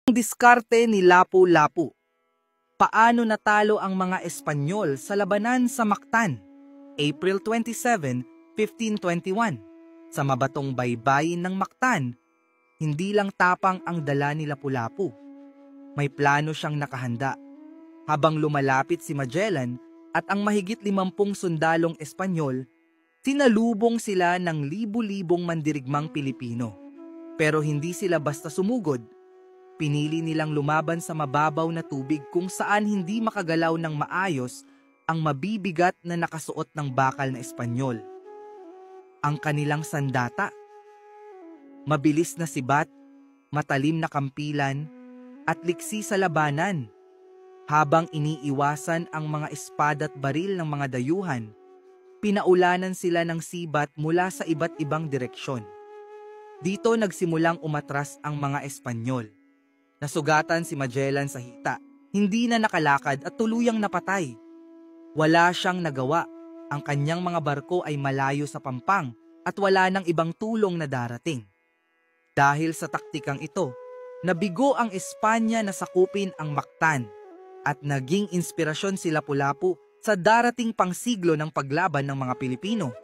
Ang diskarte ni Lapu-Lapu. Paano natalo ang mga Espanyol sa labanan sa Mactan? April 27, 1521. Sa mabatong baybayin ng Mactan, hindi lang tapang ang dala ni Lapu-Lapu. May plano siyang nakahanda. Habang lumalapit si Magellan at ang mahigit 50 sundalong Espanyol, sinalubong sila ng libu-libong mandirigmang Pilipino. Pero hindi sila basta sumugod. Pinili nilang lumaban sa mababaw na tubig kung saan hindi makagalaw ng maayos ang mabibigat na nakasuot ng bakal na Espanyol. Ang kanilang sandata, mabilis na sibat, matalim na kampilan, at liksi sa labanan. Habang iniiwasan ang mga espada at baril ng mga dayuhan, pinaulanan sila ng sibat mula sa iba't ibang direksyon. Dito nagsimulang umatras ang mga Espanyol. Nasugatan si Magellan sa hita, hindi na nakalakad at tuluyang napatay. Wala siyang nagawa, ang kanyang mga barko ay malayo sa pampang at wala nang ibang tulong na darating. Dahil sa taktikang ito, nabigo ang Espanya na sakupin ang Mactan at naging inspirasyon si Lapu-Lapu sa darating pang siglo ng paglaban ng mga Pilipino.